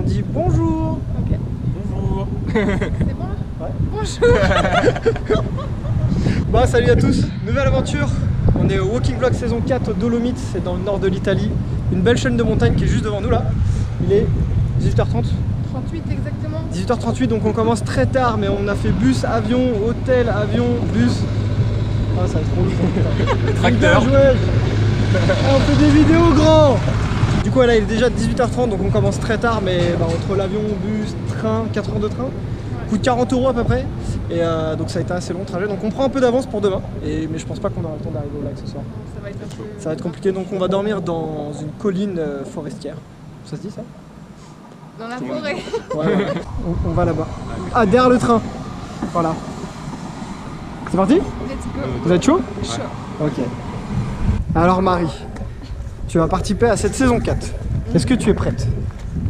dit bonjour. Ok. Bonjour. C'est bon? Ouais. Bonjour. Bah salut à tous, nouvelle aventure. On est au Walking Vlog saison 4 aux Dolomites, c'est dans le nord de l'Italie. Une belle chaîne de montagne qui est juste devant nous là. Il est 18h30. 38 exactement. 18h38, donc on commence très tard, mais on a fait bus, avion, hôtel, avion, bus. Ah ça va être trop long. Tracteur. On fait des vidéos grands. Du coup là il est déjà 18h30, donc on commence très tard, mais bah, entre l'avion, bus, train, 4 heures de train, coûte 40 € à peu près. Et donc ça a été un assez long trajet, donc on prend un peu d'avance pour demain. Mais je pense pas qu'on aura le temps d'arriver au lac ce soir. Ça va être un peu... Ça va être compliqué, donc on va dormir dans une colline forestière. Ça se dit ça? Dans la forêt. Ouais. On va là-bas. Ah, derrière le train. Voilà. C'est parti? Let's go. Vous êtes chaud? Chaud. Ok. Alors Marie, tu vas participer à cette saison 4. Est-ce que tu es prête?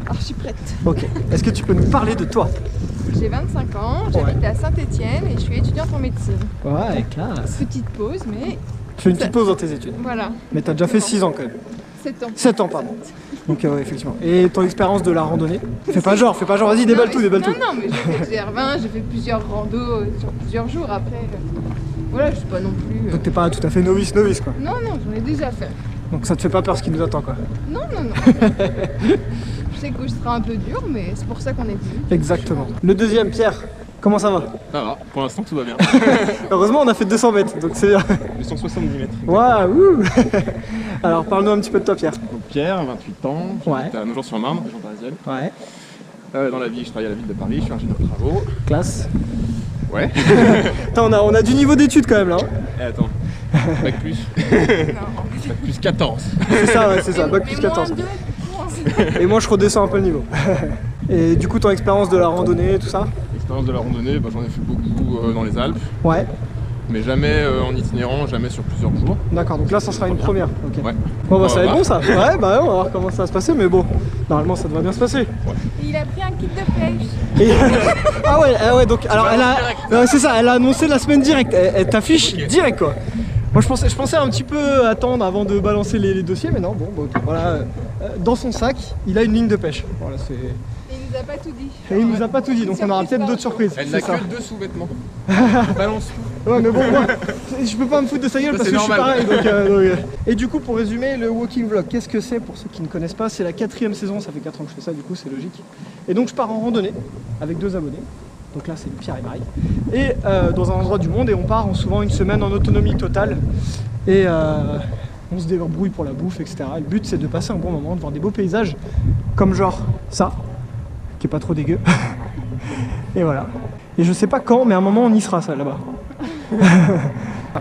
Alors je suis prête. Ok. Est-ce que tu peux nous parler de toi? J'ai 25 ans, j'habite à Saint-Étienne et je suis étudiante en médecine. Ouais, classe. Petite pause, mais Tu fais une petite pause dans tes études. voilà. Mais t'as déjà fait 6 ans quand même. 7 ans. 7 ans, pardon. Donc ouais, effectivement. Et ton expérience de la randonnée? Fais pas genre, vas-y, déballe tout, déballe tout. Non, mais j'ai fait GR20, j'ai fait plusieurs randos sur plusieurs jours après. Voilà, je suis pas non plus... Donc t'es pas tout à fait novice quoi. Non, j'en ai déjà fait. Donc ça te fait pas peur ce qui nous attend quoi. Non. Je sais que je serai un peu dur, mais c'est pour ça qu'on est venu. Exactement. Le deuxième, Pierre, comment ça va? Ça va, pour l'instant tout va bien. Heureusement on a fait 200 mètres, donc c'est bien. 270 mètres. Waouh. Alors parle-nous un petit peu de toi Pierre. Donc Pierre, 28 ans, Ouais. j'habite à Nogent-sur-Marne, région parisienne. Ouais. Dans la vie, je travaille à la ville de Paris, je suis ingénieur de travaux. Classe. Ouais. Attends, on a du niveau d'études quand même là. Hein. Et attends, bac plus. Bac plus 14. C'est ça, ouais, c'est ça, bac plus 14. Et moi je redescends un peu le niveau. Et du coup ton expérience de la randonnée, tout ça? L'expérience de la randonnée, bah, j'en ai fait beaucoup dans les Alpes. Ouais. Mais jamais en itinérant, jamais sur plusieurs jours. D'accord, donc là ça sera une première. Ok. Ouais. Bon bah ça va être voir. bon ça. Ouais, bah on va voir comment ça va se passer, mais bon, normalement ça devrait bien se passer. Il a pris un kit de pêche. Et... ah ouais, donc alors elle a, c'est ça, elle a annoncé la semaine directe. Elle t'affiche direct quoi. Moi je pensais un petit peu attendre avant de balancer les dossiers, mais non, bon, ok, voilà. Dans son sac, il a une ligne de pêche. Voilà, c'est. Et il nous a pas tout dit. Et il nous a pas tout dit, donc on aura peut-être d'autres surprises. Elle c'est n'a ça. que 2 sous-vêtements. Elle balance tout. Ouais mais bon moi, je peux pas me foutre de sa gueule Ça, parce c'est que je suis normal. pareil donc. Et du coup pour résumer le Walking Vlog, qu'est-ce que c'est pour ceux qui ne connaissent pas? C'est la 4e saison, ça fait 4 ans que je fais ça, du coup c'est logique. Et donc je pars en randonnée avec 2 abonnés. Donc là c'est Pierre et Marie. Et dans un endroit du monde et on part en souvent une semaine en autonomie totale. Et on se débrouille pour la bouffe, etc. Et le but c'est de passer un bon moment, de voir des beaux paysages comme genre ça, qui est pas trop dégueu. Et voilà. Et je sais pas quand, mais à un moment on y sera ça là-bas.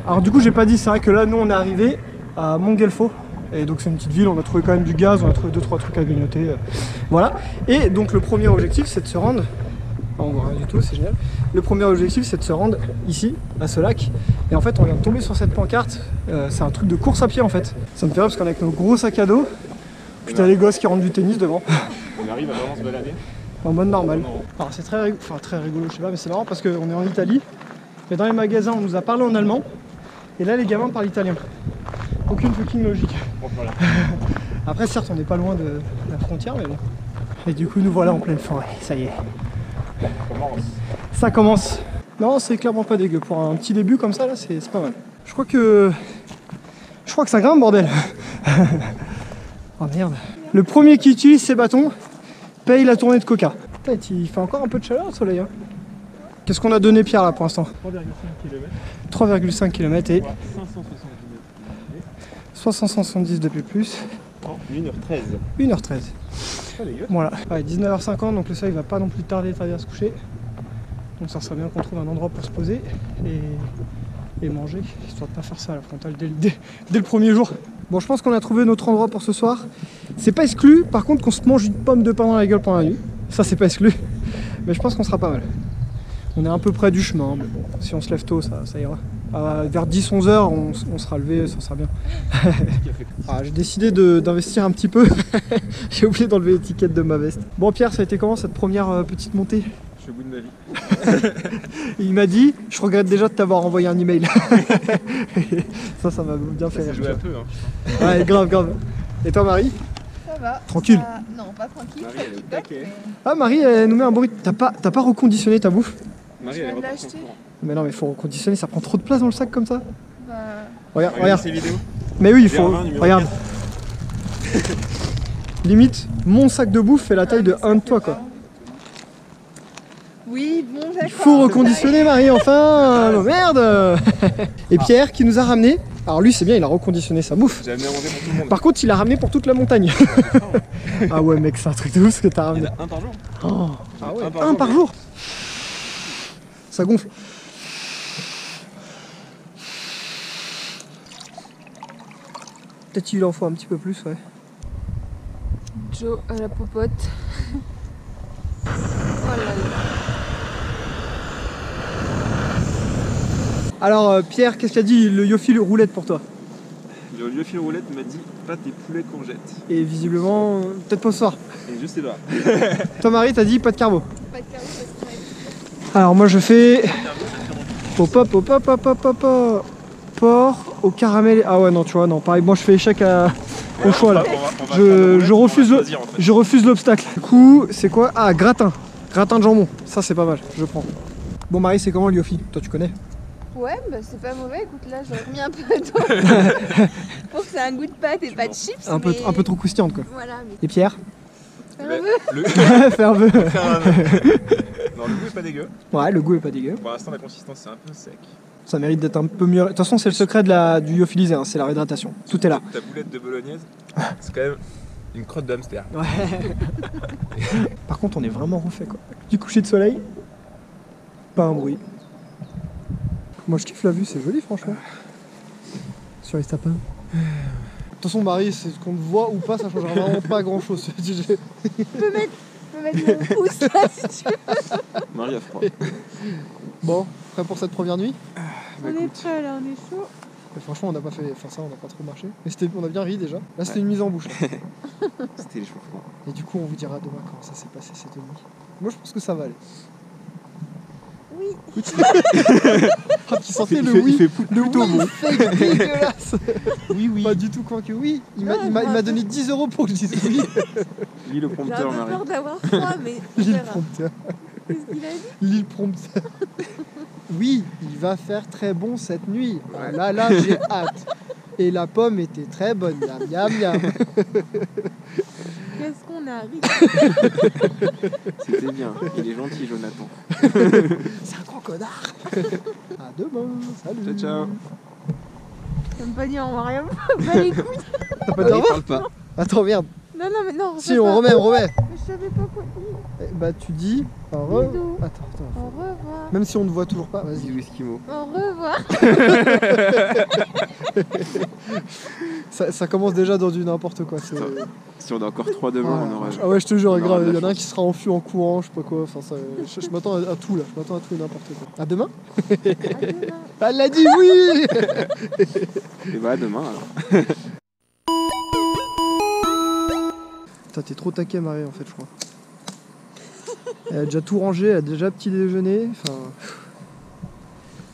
Alors du coup j'ai pas dit, c'est vrai que là nous on est arrivé à Mongelfo. Et donc c'est une petite ville, on a trouvé quand même du gaz, on a trouvé 2-3 trucs à grignoter. Voilà. Et donc le premier objectif c'est de se rendre... on voit rien du tout, c'est génial. Le premier objectif c'est de se rendre ici, à ce lac. Et en fait on vient de tomber sur cette pancarte, c'est un truc de course à pied en fait. Ça me fait rire parce qu'on est avec nos gros sacs à dos. Putain les gosses qui rentrent du tennis devant. On arrive à vraiment se balader. En mode normal. Alors c'est très rigolo, je sais pas, mais c'est marrant parce qu'on est en Italie. Et dans les magasins on nous a parlé en allemand. Et là les gamins parlent italien. Aucune fucking logique. Bon, voilà. Après certes on n'est pas loin de la frontière mais bon. Et du coup nous voilà en pleine forêt, ça y est. Ça commence. Non c'est clairement pas dégueu. Pour un petit début comme ça là c'est pas mal. Je crois que ça grimpe bordel. Oh merde. Le premier qui utilise ces bâtons paye la tournée de coca. Putain, il fait encore un peu de chaleur le soleil. Hein. Qu'est-ce qu'on a donné Pierre là pour l'instant? 3,5 km. 3,5 km et 570 570 depuis plus. 1h13. 1h13. Pas dégueu. Voilà. Ouais, 19h50 donc le soleil va pas non plus tarder à se coucher. Donc ça serait bien qu'on trouve un endroit pour se poser et manger, histoire de pas faire ça à la frontale dès le premier jour. Bon je pense qu'on a trouvé notre endroit pour ce soir. C'est pas exclu par contre qu'on se mange une pomme de pain dans la gueule pendant la nuit. Ça c'est pas exclu. Mais je pense qu'on sera pas mal. On est un peu près du chemin, mais bon, si on se lève tôt ça ira. Vers 10-11 h on sera levé, ça sera bien. J'ai décidé d'investir un petit peu. J'ai oublié d'enlever l'étiquette de ma veste. Bon Pierre, ça a été comment cette première petite montée? Je suis au bout de ma vie. Il m'a dit, je regrette déjà de t'avoir envoyé un email. Ça m'a bien fait Ça rire. s'est joué un peu. Hein. Ouais, grave. Et toi Marie? Ça va. Tranquille. Non, pas tranquille. Marie, pas elle est au TikTok, taquet. mais... Ah Marie, elle nous met un bruit. T'as pas reconditionné ta bouffe? Marie, Je elle est viens de repartie en l'acheter. courant. Mais non, mais faut reconditionner, ça prend trop de place dans le sac comme ça. Bah... Regarde, Marie, regarde. ces vidéos. Mais oui, il faut. Germain, numéro Regarde. Limite, mon sac de bouffe fait la taille de un de toi quoi. Oui, bon, d'accord. Il faut reconditionner Marie, enfin. Oh, merde. Et Pierre qui nous a ramené. Alors lui c'est bien, il a reconditionné sa bouffe. J'ai amené à manger pour tout le monde. Par contre, il a ramené pour toute la montagne. Ah ouais mec, c'est un truc de ouf ce que t'as Il y ramené. en a un par jour. Oh. Ah ouais, Un par jour. Ça gonfle. Peut-être qu'il en faut un petit peu plus, ouais. Joe à la popote. Oh là là. Alors Pierre, qu'est-ce qu'a dit le Yofi roulette pour toi? Le lieu fil roulette m'a dit pâtes et poulet courgettes. Et visiblement, peut-être pas ce soir. Et juste les doigts. Toi Marie, t'as dit pas de carbo. Pas de carreau, pas de carré. Alors moi je fais pop pop pop pop pop pop pop porc au caramel. Ah ouais non tu vois non pareil moi je fais échec au choix là. Je refuse l'obstacle. Du coup c'est quoi? Ah gratin. Gratin de jambon. Ça c'est pas mal, je prends. Bon Marie c'est comment le Yofi? Toi tu connais? Ouais, bah c'est pas mauvais. Écoute, là, j'aurais remis un peu d'eau pour que ça ait un goût de pâte et pas de chips. Un peu trop croustillante quoi. Voilà, mais... Et Pierre? Le Fais un peu. Non, le goût est pas dégueu. Ouais le goût est pas dégueu. Pour l'instant, la consistance c'est un peu sec. Ça mérite d'être un peu mieux. De toute façon c'est le secret du lyophilisé, hein, c'est la réhydratation. Tout est là. Ta boulette de bolognaise, c'est quand même une crotte de hamster. Ouais. Par contre on est vraiment refait quoi. Du coucher de soleil, pas un bruit. Moi je kiffe la vue, c'est joli franchement. Sur les sapins. De toute façon Marie, c'est ce qu'on te voit ou pas, ça changera vraiment pas grand chose. Je peux mettre mon pouce là si tu veux. Marie a froid. Bon, prêt pour cette première nuit? On est prêts là, on est chaud. Mais franchement on n'a pas fait. Enfin ça on n'a pas trop marché. Mais on a bien ri déjà. Là c'était une mise en bouche. Là. C'était l'échauffement. Et du coup on vous dira demain comment ça s'est passé cette nuit. Moi je pense que ça va aller. Oui. Ah tu sentais Il le fait- oui. il fait plutôt oui bon. fake dégueulasse. Oui, oui. Pas du tout convaincu. Oui, il Non, m'a donné 10 € pour que je dise oui. Lis le J'ai un prompteur, peu Marie. peur d'avoir froid, mais on Lis le verra. prompteur. Qu'est-ce qu'il a dit? Lis le prompteur. Oui, il va faire très bon cette nuit. Ah là, j'ai hâte. Et la pomme était très bonne. Miam, miam, miam. Qu'est-ce qu'on a ri? C'était bien. Il est gentil, Jonathan. C'est un grand connard. À demain. Salut. Ciao, ciao. Ça me pas dit au revoir, rien. Bah les couilles. T'as pas dit au revoir? Parle pas. Attends, merde. Non, non, mais non. Si, on remet. Mais je savais pas quoi dire. Eh, bah, tu dis au revoir. Bisous. Attends. Au revoir. Même si on ne voit toujours pas, vas-y. Bisous, Eskimo. Au revoir. Ça commence déjà dans du n'importe quoi. c'est- Si on a encore 3 demain, on aura. Ah ouais, je te jure, on aura grave. de la Il y en a un chance. qui sera en flux en courant, je sais pas quoi. Enfin, je m'attends à tout là. Je m'attends à tout et n'importe quoi. À demain? À demain. Elle l'a dit oui. Et bah, à demain alors. Putain, t'es trop taquet, Marie, en fait, je crois. Elle a déjà tout rangé, elle a déjà petit déjeuner. Enfin.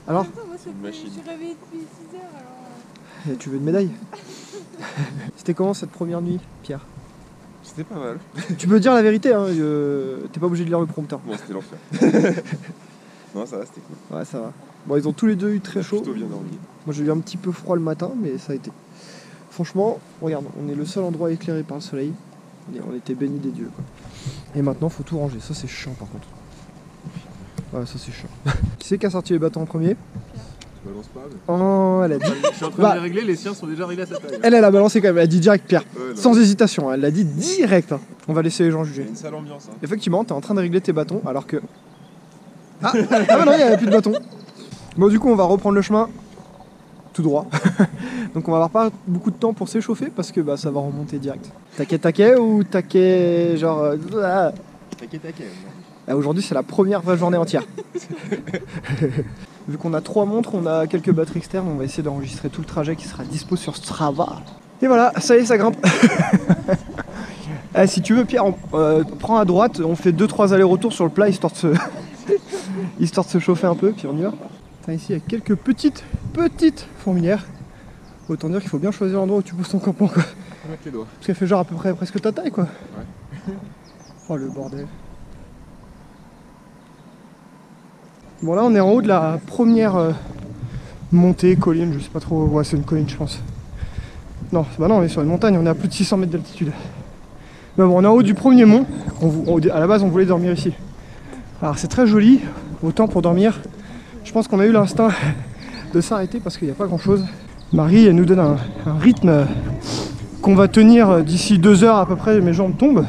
Alors, Attends, moi, Une machine. je suis réveillée depuis 6 heures alors. tu veux une médaille? C'était comment cette première nuit, Pierre? C'était pas mal. Tu peux dire la vérité, hein, t'es pas obligé de lire le prompteur. Bon, c'était l'enfer. Non, ça va, c'était cool. Ouais, ça va. Bon, ils ont tous les deux eu très On a chaud. plutôt bien dormi. Moi, j'ai eu un petit peu froid le matin, mais ça a été. Franchement, regarde, on est le seul endroit éclairé par le soleil. On était bénis des dieux, quoi. Et maintenant, faut tout ranger. Ça, c'est chiant, par contre. Ouais, ça, c'est chiant. Qui c'est qui a sorti les bâtons en premier? Je balance pas, mais. Oh, elle a dit. Je suis en train Bah. de les régler, les siens sont déjà réglés à sa taille. Elle a balancé quand même. Elle a dit direct, Pierre. Ouais, non. Sans hésitation. Elle l'a dit direct. Hein. On va laisser les gens Il y juger. a une sale ambiance. Hein. Effectivement, t'es en train de régler tes bâtons alors que. Ah, bah non, il n'y avait plus de bâtons. Bon, du coup, on va reprendre le chemin tout droit. Donc, on va avoir pas beaucoup de temps pour s'échauffer parce que bah, ça va remonter direct. Taquet ou taquet genre. Ah. Taquet. Ah, aujourd'hui, c'est la première vraie journée entière. Vu qu'on a 3 montres, on a quelques batteries externes, on va essayer d'enregistrer tout le trajet qui sera dispo sur Strava. Et voilà, ça y est, ça grimpe. Ah, si tu veux, Pierre, prends à droite, on fait 2-3 allers-retours sur le plat histoire de se chauffer un peu, puis on y va. Putain, ici, il y a quelques petites fourmilières. Autant dire qu'il faut bien choisir l'endroit où tu poses ton campement, quoi. faut mettre les doigts. Parce qu'elle fait genre à peu près presque ta taille quoi. Ouais. Oh le bordel. Bon là on est en haut de la première montée, colline, je sais pas trop. Ouais c'est une colline je pense. Non, bah non on est sur une montagne, on est à plus de 600 mètres d'altitude. Mais bon on est en haut du premier mont. À la base on voulait dormir ici. Alors c'est très joli, autant pour dormir. Je pense qu'on a eu l'instinct de s'arrêter parce qu'il n'y a pas grand chose. Marie elle nous donne un rythme qu'on va tenir d'ici 2 heures à peu près, mes jambes tombent.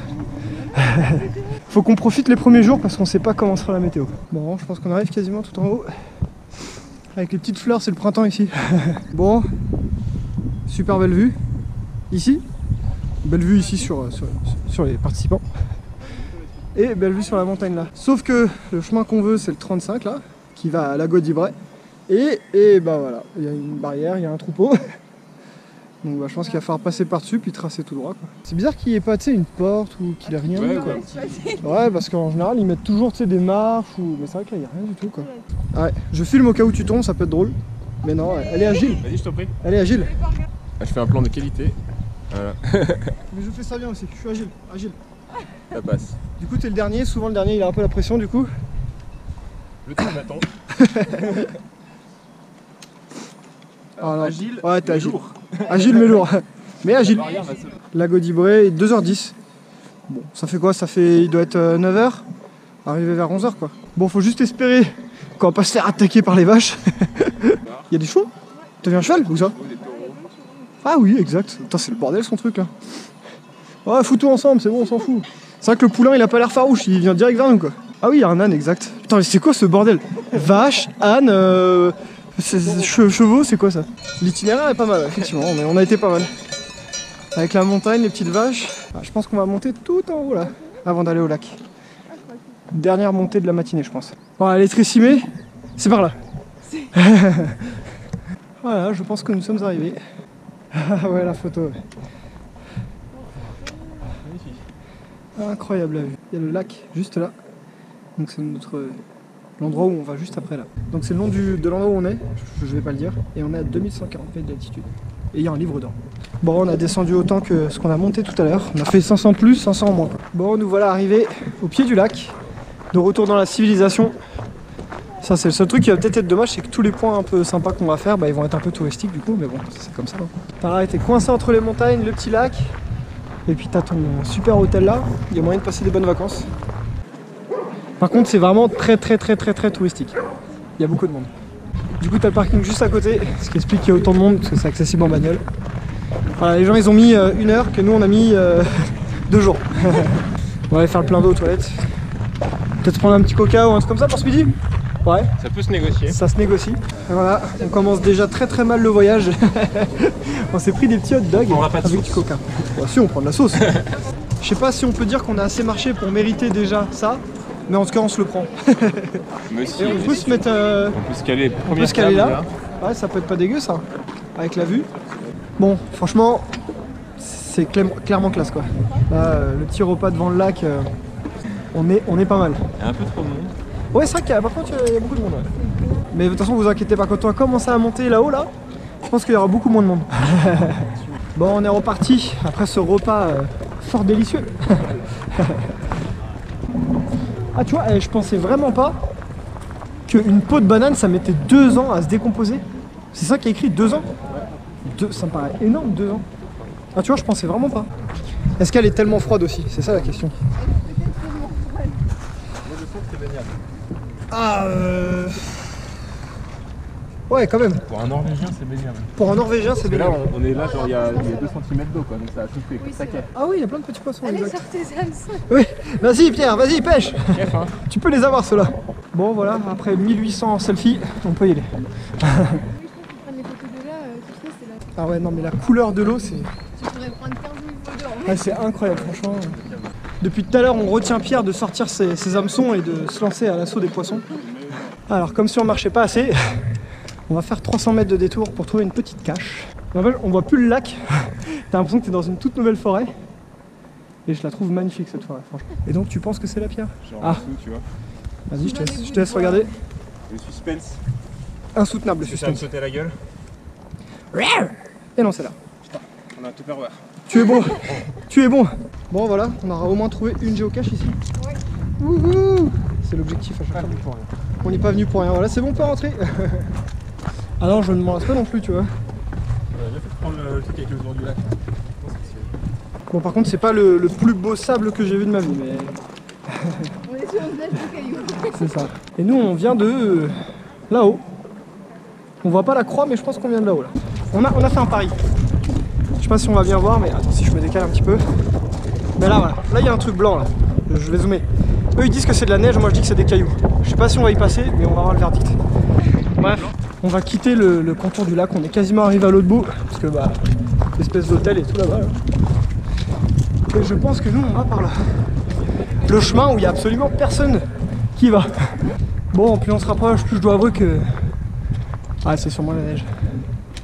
Faut qu'on profite les premiers jours parce qu'on sait pas comment sera la météo. Bon, je pense qu'on arrive quasiment tout en haut. Avec les petites fleurs, c'est le printemps ici. Bon, super belle vue. Ici, belle vue ici sur les participants. Et belle vue sur la montagne là. Sauf que le chemin qu'on veut, c'est le 35 là, qui va à Lago di Bre. Et bah voilà, il y a une barrière, il y a un troupeau. Donc bah, je pense qu'il va falloir passer par-dessus puis tracer tout droit. C'est bizarre qu'il n'y ait pas une porte ou qu'il ait rien. Ouais, quoi. Ouais, parce qu'en général ils mettent toujours des marches ou. Mais c'est vrai que là il n'y a rien du tout quoi. Ouais, je filme au cas où tu tombes, ça peut être drôle. Mais non, elle est agile. Vas-y, je t'en prie. Elle est agile. Ah, je fais un plan de qualité. Voilà. Mais je fais ça bien aussi, je suis agile. Ça passe. Du coup t'es le dernier, souvent le dernier il a un peu la pression du coup. Le temps m'attend. Agile, ouais, t'es agile. lourd. Agile mais lourd. Mais agile. Lago di Bre, 2h10. Bon, ça fait quoi? Il doit être 9h. Arrivé vers 11h quoi. Bon, faut juste espérer qu'on va pas se faire attaquer par les vaches. Il y a des chevaux? T'as vu un cheval? Où ça? Ah oui, exact. Putain, c'est le bordel son truc là. Ouais, fout tout ensemble, c'est bon, on s'en fout. C'est vrai que le poulain il a pas l'air farouche, il vient direct vers nous quoi. Ah oui, il y a un âne, exact. Putain, mais c'est quoi ce bordel? Vache, âne, chevaux, c'est quoi ça? L'itinéraire est pas mal, effectivement, on a été pas mal. Avec la montagne, les petites vaches. Ah, je pense qu'on va monter tout en haut là, avant d'aller au lac. Dernière montée de la matinée, je pense. Bon, elle est trécimée, c'est par là. Voilà, je pense que nous sommes arrivés. Ah ouais, la photo. Ouais. Incroyable la vue. Il y a le lac juste là. Donc c'est l'endroit où on va juste après là. Donc c'est le nom de l'endroit où on est, je vais pas le dire. Et on est à 2140 mètres d'altitude. Et il y a un livre d'or. Bon, on a descendu autant que ce qu'on a monté tout à l'heure. On a fait 500 plus, 500 en moins. Bon, nous voilà arrivés au pied du lac. De retour dans la civilisation. Ça c'est le seul truc qui va peut-être être dommage, c'est que tous les points un peu sympas qu'on va faire, bah, ils vont être un peu touristiques du coup. Mais bon, c'est comme ça. Hein. Pareil, t'es coincé entre les montagnes, le petit lac. Et puis t'as ton super hôtel là, il y a moyen de passer des bonnes vacances. Par contre c'est vraiment très touristique. Il y a beaucoup de monde. Du coup t'as le parking juste à côté, ce qui explique qu'il y a autant de monde parce que c'est accessible en bagnole. Voilà, les gens ils ont mis 1 heure que nous on a mis 2 jours. On va aller faire le plein d'eau aux toilettes. Peut-être prendre un petit coca ou un truc comme ça pour ce midi. Ouais. Ça peut se négocier. Ça se négocie. Et voilà, on commence déjà très mal le voyage. On s'est pris des petits hot dogs avec du coca. Bon, si on prend de la sauce. Je sais pas si on peut dire qu'on a assez marché pour mériter déjà ça, mais en tout cas on se le prend. Monsieur, et on peut se mettre. on peut se caler, on peut se caler là. Ouais, ça peut être pas dégueu ça, avec la vue. Bon, franchement, c'est clairement classe quoi. Là, le petit repas devant le lac, on est pas mal. Il y a un peu trop de monde. Ouais, c'est vrai qu'il y a, par contre, il y a beaucoup de monde. Ouais. Mais de toute façon, vous inquiétez pas, quand on va commencer à monter là-haut, là, je pense qu'il y aura beaucoup moins de monde. Bon, on est reparti après ce repas fort délicieux. Ah, tu vois, je pensais vraiment pas qu'une peau de banane, ça mettait 2 ans à se décomposer. C'est ça qui est écrit, 2 ans. Ça me paraît énorme, 2 ans. Ah, tu vois, je pensais vraiment pas. Est-ce qu'elle est tellement froide aussi? C'est ça la question. Ah ouais, quand même. Pour un Norvégien, c'est baignable. Pour un Norvégien, c'est Là, baignable. on est là, genre il y a 2 cm d'eau, quoi, donc ça a soufflé. Oui, Ça c'est vrai. Ah oui, il y a plein de petits poissons. Allez, exact. sortez tes hameçons. Oui, vas-y Pierre, vas-y, pêche. Chef, hein. Tu peux les avoir ceux-là. Bon voilà, après 1800 selfies, on peut y aller. Oui, je pense qu'on prenne les photos de là, tu sais, c'est là. Ah ouais, non mais la couleur de l'eau, c'est... Tu pourrais prendre 15 000 photos en Ouais, c'est incroyable, franchement. Depuis tout à l'heure, on retient Pierre de sortir ses hameçons et de se lancer à l'assaut des poissons. Alors, comme si on marchait pas assez, on va faire 300 mètres de détour pour trouver une petite cache. En fait, on voit plus le lac. T'as l'impression que t'es dans une toute nouvelle forêt. Et je la trouve magnifique cette forêt, franchement. Et donc, tu penses que c'est la Pierre? Genre Ah. en dessous, tu vois. Vas-y, je te laisse regarder. Le suspense. Insoutenable le Est-ce que ça va me suspense. sauter la gueule? Et non, c'est là. On a un Tupperware. Tu es bon. Tu es bon. Bon voilà, on aura au moins trouvé une géocache ici. Ouais. Wouhou. C'est l'objectif à chaque fois. On n'est pas venu pour rien. Voilà, c'est bon, on peut rentrer. Ah non, je ne m'en lasse pas non plus, tu vois. J'ai fait prendre le truc avec le tour du lac. Bon, par contre, c'est pas le plus beau sable que j'ai vu de ma vie, mais On est sur une plage de cailloux. c'est ça. Et nous, on vient de là-haut. On voit pas la croix, mais je pense qu'on vient de là-haut. Là. On a fait un pari. Je sais pas si on va bien voir, mais attends, si je me décale un petit peu. Mais là, voilà. Là, il y a un truc blanc, là. Je vais zoomer. Eux, ils disent que c'est de la neige, moi, je dis que c'est des cailloux. Je sais pas si on va y passer, mais on va avoir le verdict. Bref, on va quitter le contour du lac. On est quasiment arrivé à l'autre bout, parce que, bah, l'espèce d'hôtel et tout là-bas. Là. Et je pense que nous, on va par là. Le chemin où il y a absolument personne qui va. Bon, plus on se rapproche, plus je dois avouer que... Ah, c'est sûrement la neige.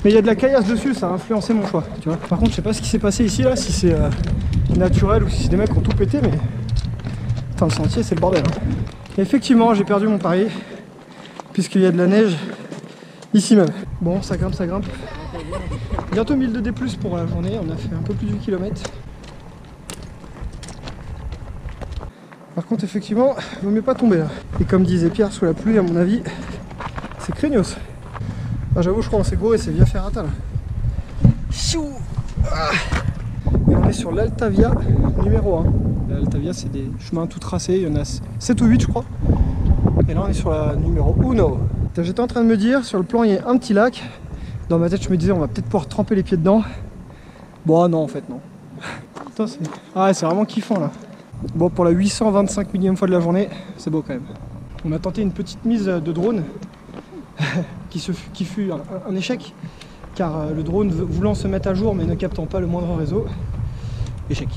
Mais il y a de la caillasse dessus, ça a influencé mon choix, tu vois. Par contre, je sais pas ce qui s'est passé ici, là, si c'est naturel ou si des mecs ont tout pété, mais... Putain, le sentier, c'est le bordel. Hein. Et effectivement, j'ai perdu mon pari, puisqu'il y a de la neige ici même. Bon, ça grimpe, ça grimpe. Bientôt 1000 de D+, pour la journée, on a fait un peu plus du kilomètre. Par contre, effectivement, il vaut mieux pas tomber là. Et comme disait Pierre, sous la pluie, à mon avis, c'est craignos. Ah, j'avoue, je crois qu'on s'est gouré, c'est via Ferrata là. Chou ah. Et on est sur l'Altavia numéro 1. L'Altavia, c'est des chemins tout tracés, il y en a 7 ou 8, je crois. Et là, on est sur la numéro 1. J'étais en train de me dire, sur le plan, il y a un petit lac. Dans ma tête, je me disais, on va peut-être pouvoir tremper les pieds dedans. Bon, non, en fait, non. Putain, c'est vraiment kiffant là. Bon, pour la 825 millième fois de la journée, c'est beau quand même. On a tenté une petite mise de drone qui fut un échec, car le drone voulant se mettre à jour mais ne captant pas le moindre réseau. Échec.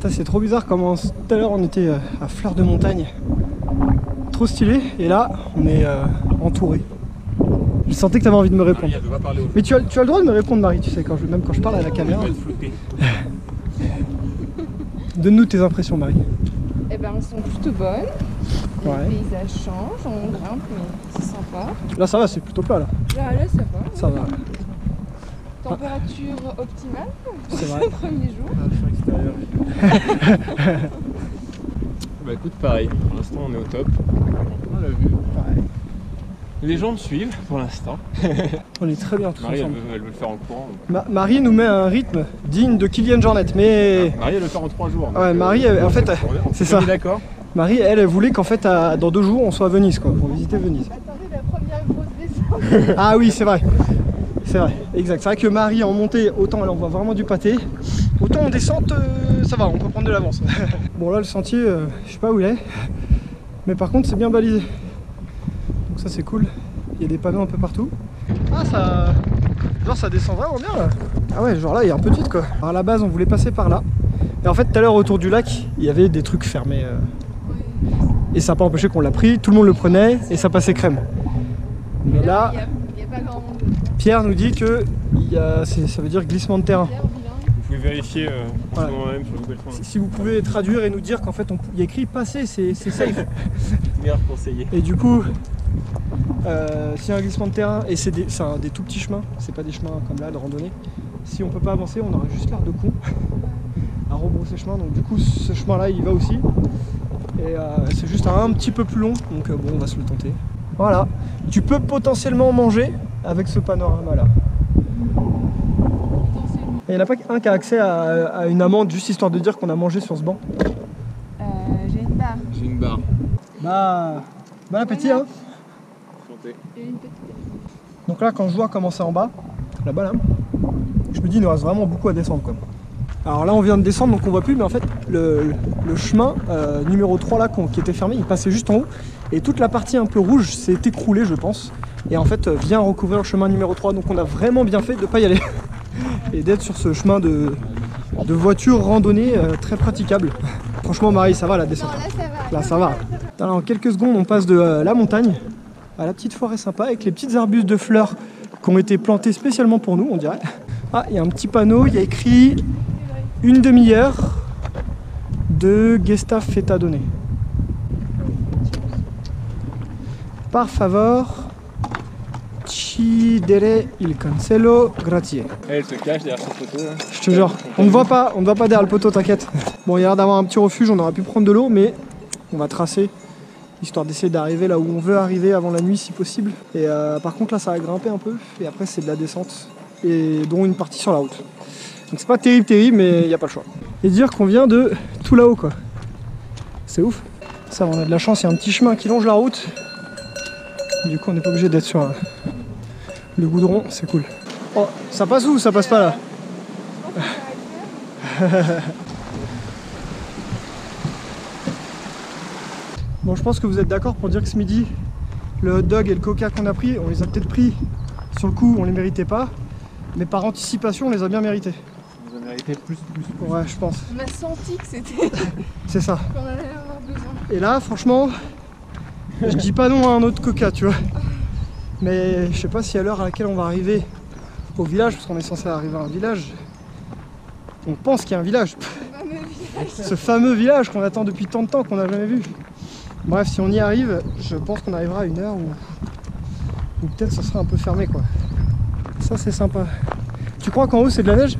C'est trop bizarre comment tout à l'heure on était à fleur de montagne. Trop stylé, et là on est entouré. Je sentais que tu avais envie de me répondre. Mais tu as le droit de me répondre, Marie, tu sais, même quand je parle à la caméra. Donne-nous tes impressions, Marie. Eh ben, elles sont plutôt bonnes. Ouais. Les paysages changent, on grimpe, mais c'est sympa. Là, ça va, c'est plutôt plat là. Là, ça va. Ça va. Température optimale pour C'est vrai. ce premier jour. Bah écoute, pareil, pour l'instant on est au top. On l'a vu. Ouais. Les gens me suivent pour l'instant. On est très bien tous Marie, ensemble. elle veut le faire en courant. Donc. Marie nous met un rythme digne de Kylian Jornet, mais... Marie, elle veut le faire en 3 jours. Ouais, Marie, en fait, c'est ça. D'accord. Marie, elle voulait qu'en fait, dans 2 jours, on soit à Venise, quoi, pour visiter Venise. Attendez la première grosse descente. Ah oui, c'est vrai. C'est vrai, exact. C'est vrai que Marie, en montée, autant elle envoie vraiment du pâté. Autant en descente, ça va, on peut prendre de l'avance. Bon, là, le sentier, je sais pas où il est. Mais par contre, c'est bien balisé. Donc ça, c'est cool. Il y a des panneaux un peu partout. Ah, ça... Genre, ça descend vraiment bien, là. Ah ouais, genre là, il y a un peu de vide, quoi. Alors, à la base, on voulait passer par là. Et en fait, tout à l'heure, autour du lac, il y avait des trucs fermés. Et ça n'a pas empêché qu'on l'a pris. Tout le monde le prenait et ça passait crème. Mais là... Il n'y a pas grand monde. Pierre nous dit que ça veut dire glissement de terrain. Vous pouvez vérifier en ce moment même sur Google Trends. Si vous pouvez traduire et nous dire qu'en fait il y a écrit passer, c'est safe. Meilleur conseiller. Et du coup, s'il y a un glissement de terrain, et c'est des tout petits chemins, c'est pas des chemins comme là de randonnée, si on peut pas avancer, on aura juste l'air de con à rebrousser chemin. Donc du coup ce chemin là il va aussi. Et c'est juste un petit peu plus long, donc bon, on va se le tenter. Voilà, tu peux potentiellement manger avec ce panorama là. Il n'y en a pas un qui a accès à une amende juste histoire de dire qu'on a mangé sur ce banc. J'ai une barre. J'ai une barre. Bah, bon appétit hein. Santé. Et une petite. Donc là quand je vois comment c'est en bas, là-bas là, je me dis il nous reste vraiment beaucoup à descendre quoi. Alors là on vient de descendre donc on voit plus, mais en fait le chemin numéro 3 là qui était fermé, il passait juste en haut. Et toute la partie un peu rouge s'est écroulée je pense. Et en fait vient recouvrir le chemin numéro 3. Donc on a vraiment bien fait de ne pas y aller. Et d'être sur ce chemin de voiture randonnée très praticable. Franchement Marie ça va la descente. Non, là ça va. Là ça va. Alors, en quelques secondes on passe de la montagne à la petite forêt sympa avec les petites arbustes de fleurs qui ont été plantés spécialement pour nous on dirait. Ah il y a un petit panneau, il y a écrit une demi-heure de Gestafe Feta Donné. Par favor, Uccidere il cancello, grazie. Elle se cache derrière son poteau. Là. Je te jure, on ne voit pas derrière le poteau, t'inquiète. Bon, il y a l'air d'avoir un petit refuge, on aurait pu prendre de l'eau, mais on va tracer, histoire d'essayer d'arriver là où on veut arriver avant la nuit si possible. Et par contre là ça va grimper un peu, et après c'est de la descente, et dont une partie sur la route. Donc c'est pas terrible, mais il n'y a pas le choix. Et dire qu'on vient de tout là-haut quoi. C'est ouf. Ça on a de la chance, il y a un petit chemin qui longe la route. Du coup on n'est pas obligé d'être sur le goudron, c'est cool. Oh, ça passe où? Ça passe pas là. Bon, je pense que vous êtes d'accord pour dire que ce midi, le hot dog et le coca qu'on a pris, on les a peut-être pris sur le coup, on les méritait pas, mais par anticipation, on les a bien mérités. On les a mérités plus. Ouais, je pense. On a senti que c'était C'est ça. qu'on allait avoir besoin. Et là, franchement, je dis pas non à un autre coca, tu vois. Mais je sais pas si à l'heure à laquelle on va arriver au village, parce qu'on est censé arriver à un village, on pense qu'il y a un village. Ce fameux village qu'on attend depuis tant de temps, qu'on n'a jamais vu. Bref, si on y arrive, je pense qu'on arrivera à une heure où peut-être ça sera un peu fermé quoi. Ça c'est sympa. Tu crois qu'en haut c'est de la neige?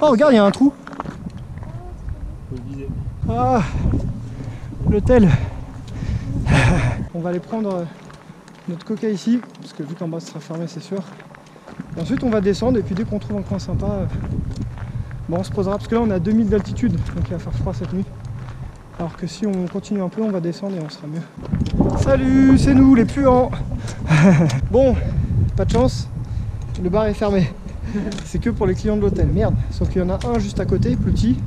Oh regarde, il y a un trou. Ah, l'hôtel. On va aller prendre notre coca ici, parce que vu qu'en bas ce sera fermé c'est sûr. Et ensuite on va descendre et puis dès qu'on trouve un coin sympa, bon, on se posera, parce que là on est à 2000 d'altitude, donc il va faire froid cette nuit. Alors que si on continue un peu, on va descendre et on sera mieux. Salut, c'est nous les puants. Bon, pas de chance, le bar est fermé. C'est que pour les clients de l'hôtel, merde. Sauf qu'il y en a un juste à côté, plus petit.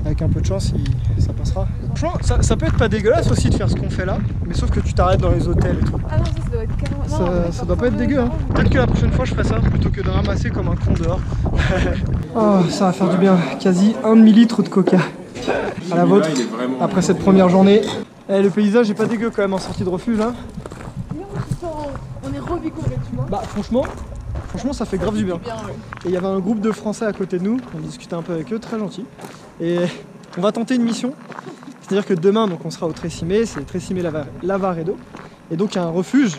Avec un peu de chance, ça passera. Franchement, ça peut être pas dégueulasse aussi de faire ce qu'on fait là, mais sauf que tu t'arrêtes dans les hôtels et tout. Ah non, ça doit être carrément... Ça doit pas être dégueu, hein. Peut-être que la prochaine fois je ferai ça plutôt que de ramasser comme un con dehors. Oh, ça va faire du bien. Quasi 1 demi-litre de coca. À la vôtre, après cette première journée. Eh, le paysage est pas dégueu quand même en sortie de refuge là. On est revigoré, tu vois. Bah franchement ça fait grave du bien. Ouais. Et il y avait un groupe de Français à côté de nous, on discutait un peu avec eux, très gentils. Et on va tenter une mission. C'est-à-dire que demain donc, on sera au Tressimé, c'est Tressimé Lavaredo. Et donc il y a un refuge.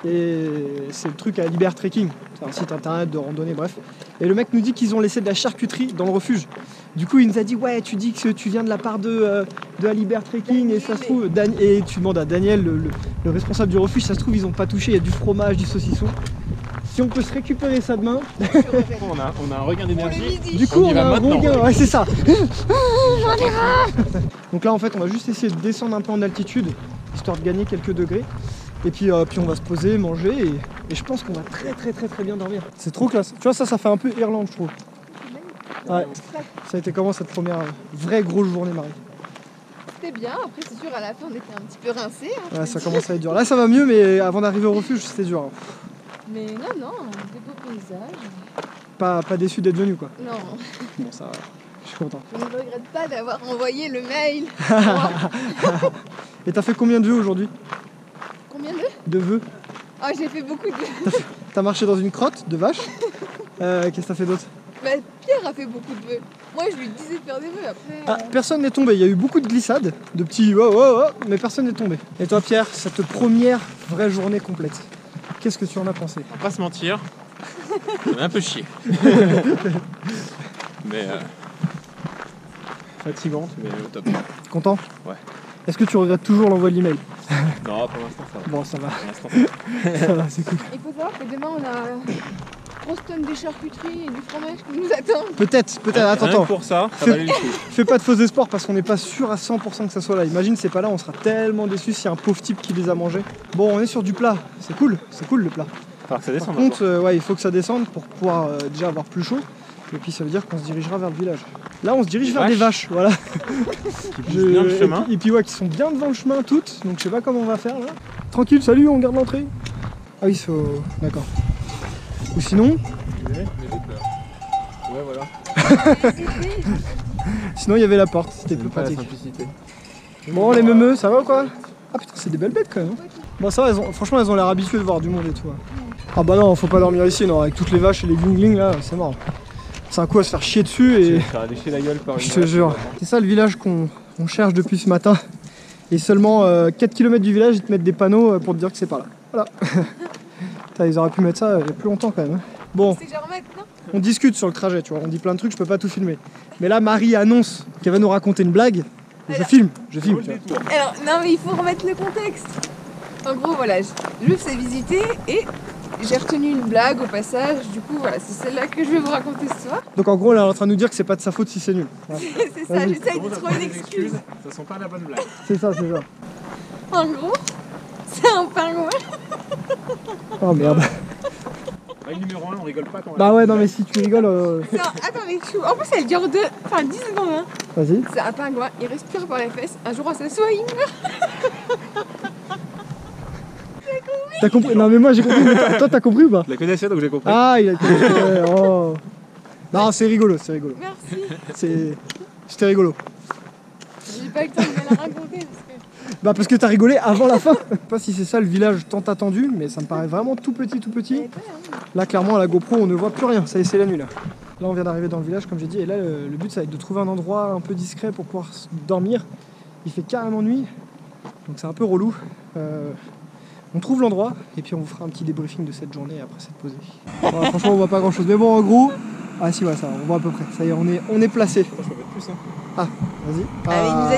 Et c'est le truc à Liber Trekking. C'est un site internet de randonnée, bref. Et le mec nous dit qu'ils ont laissé de la charcuterie dans le refuge. Du coup il nous a dit ouais, tu dis que tu viens de la part de Liber Trekking et ça se trouve et tu demandes à Daniel le responsable du refuge, ça se trouve ils ont pas touché, il y a du fromage, du saucisson. Si on peut se récupérer ça demain. On a un regain d'énergie. Du coup on a un regain, ouais c'est ça. Donc là en fait on va juste essayer de descendre un peu en altitude, histoire de gagner quelques degrés. Et puis on va se poser, manger et je pense qu'on va très bien dormir. C'est trop classe. Tu vois ça fait un peu Irlande je trouve. Ouais. Ça a été comment cette première vraie grosse journée Marie? C'était bien, après c'est sûr à la fin on était un petit peu rincés. Hein, ouais ça commence à être dur. Là ça va mieux mais avant d'arriver au refuge c'était dur. Mais non, des beaux paysages. Pas déçu d'être venu quoi. Non. Bon ça va, je suis content. Je ne regrette pas d'avoir envoyé le mail. Et t'as fait combien de vœux aujourd'hui? Combien de vœux? Ah j'ai fait beaucoup de... T'as marché dans une crotte de vache. Qu'est-ce que t'as fait d'autre? Bah, Pierre a fait beaucoup de vœux. Moi je lui disais de faire des vœux après. Ah, personne n'est tombé, il y a eu beaucoup de glissades, de petits oh, mais personne n'est tombé. Et toi Pierre, cette première vraie journée complète, qu'est-ce que tu en as pensé? On va pas se mentir, on a un peu chié. Mais fatigante, mais au top. Content? Ouais. Est-ce que tu regrettes toujours l'envoi de l'email? Non, pour l'instant ça va. Bon ça va. Pour l'instant, Ça va, c'est cool. Il faut savoir que demain on a grosse tonne de charcuterie et du fromage qui nous attend. Peut-être, rien attends. que pour ça, ça valait le coup. Fais pas de faux espoirs parce qu'on n'est pas sûr à 100% que ça soit là. Imagine c'est pas là, on sera tellement déçus s'il y a un pauvre type qui les a mangés. Bon on est sur du plat, c'est cool le plat. Enfin, que ça descende. Par contre ouais, il faut que ça descende pour pouvoir déjà avoir plus chaud. Et puis ça veut dire qu'on se dirigera vers le village. Là on se dirige vers des vaches, voilà. Qui poussent bien le chemin. Et puis ouais, qui sont bien devant le chemin toutes, donc je sais pas comment on va faire là. Tranquille, salut, on garde l'entrée. Ah oui, d'accord. Ou sinon... Ouais voilà. Sinon il y avait la porte, c'était plus pas la pratique. simplicité. Bon les meumeux, ça va ou quoi? Ah putain c'est des belles bêtes quand même. Bon ça va, franchement elles ont l'air habituées de voir du monde et tout. Ah bah non, faut pas dormir ici, non, avec toutes les vaches et les glingling là, c'est mort. C'est un coup à se faire chier dessus et... Ça va lécher la gueule par une je te jure. C'est ça le village qu'on cherche depuis ce matin. Et seulement 4 km du village, ils te mettent des panneaux pour te dire que c'est pas là. Voilà. Putain, ils auraient pu mettre ça il y a plus longtemps quand même. Bon, C'est genre maintenant. on discute sur le trajet, tu vois, on dit plein de trucs, je peux pas tout filmer. Mais là, Marie annonce qu'elle va nous raconter une blague. Je filme, tu vois. Alors, non, mais il faut remettre le contexte. En gros, voilà, je me fais visiter et j'ai retenu une blague au passage. Du coup, voilà, c'est celle-là que je vais vous raconter ce soir. Donc en gros, elle est en train de nous dire que c'est pas de sa faute si c'est nul. Ouais. C'est ça, Vas-y. j'essaye de trouver une excuse. Ça sent pas la bonne blague. C'est ça, c'est ça. En gros, c'est un pingouin. Oh merde. Règle numéro 1, on rigole pas quand Bah ouais, non mais si tu rigoles, Non, attends, mais en plus, elle dure 10 secondes. Hein. vas-y. C'est un pingouin, il respire par les fesses. Un jour, on s'assoit, il meurt. T'as compris? Non mais moi j'ai compris, mais toi t'as compris ou pas? Je la connaissais donc j'ai compris. Ah, il a compris. Ouais, oh. Non, c'est rigolo, c'est rigolo. Merci. C'était rigolo. J'ai pas eu le temps de me la raconter parce que. Bah parce que t'as rigolé avant la fin. Je sais pas si c'est ça le village tant attendu, mais ça me paraît vraiment tout petit, tout petit. Là clairement à la GoPro on ne voit plus rien, ça y est c'est la nuit là. Là on vient d'arriver dans le village comme j'ai dit, et là le but ça va être de trouver un endroit un peu discret pour pouvoir dormir. Il fait carrément nuit, donc c'est un peu relou. On trouve l'endroit et puis on vous fera un petit débriefing de cette journée après s'être posé. Bon, franchement on voit pas grand chose, mais bon en gros, ah si ouais ça va, on voit à peu près, ça y est on est placé. Je peux mettre plus, hein. Ah vas-y. Ah, il nous a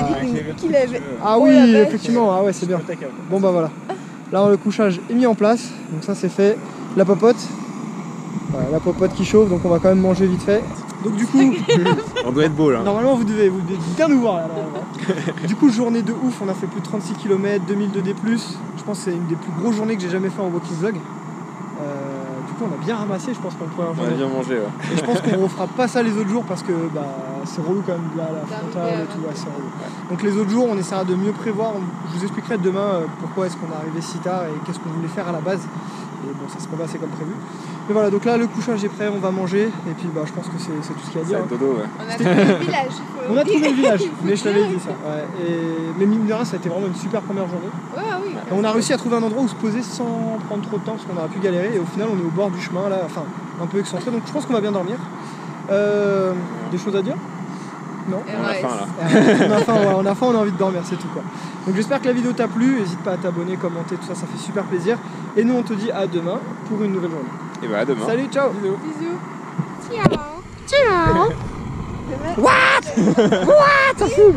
dit qu'il avait. Ah Oh, oui la vache. effectivement, ah ouais c'est bien. Bon bah voilà. Là le couchage est mis en place, donc ça c'est fait. La popote. Voilà, la popote qui chauffe, donc on va quand même manger vite fait. Donc du coup, On doit être beau là. normalement vous devez bien nous voir là. Du coup journée de ouf, on a fait plus de 36 km, 2000 de D+. Je pense que c'est une des plus grosses journées que j'ai jamais fait en walking vlog. Du coup on a bien ramassé je pense pour une première On a journée. bien mangé, ouais. Et je pense qu'on refera pas ça les autres jours parce que bah, c'est relou quand même là, la frontale et tout, ouais. ouais, c'est relou. Donc les autres jours on essaiera de mieux prévoir, je vous expliquerai demain pourquoi est-ce qu'on est arrivé si tard et qu'est-ce qu'on voulait faire à la base. Et bon ça se peut passer comme prévu. Mais voilà donc là le couchage est prêt, on va manger et puis bah je pense que c'est tout ce qu'il y a à Ça dire. va être dodo, ouais. On a trouvé le village. On a trouvé le village, mais je t'avais dit ça. Ouais. Mais mine de rien ça a été vraiment une super première journée. Ouais, oui. Et on a réussi à trouver un endroit où se poser sans prendre trop de temps parce qu'on aurait pu galérer et au final on est au bord du chemin là, enfin un peu excentré donc je pense qu'on va bien dormir. Des choses à dire? Non. Et On a ouais, faim là. on a faim, on a envie de dormir, c'est tout quoi. Donc j'espère que la vidéo t'a plu, n'hésite pas à t'abonner, commenter, tout ça, ça fait super plaisir. Et nous on te dit à demain pour une nouvelle journée. Et bah à demain. Salut, ciao. Bisous. Ciao. Ciao. What? What? Ça fout.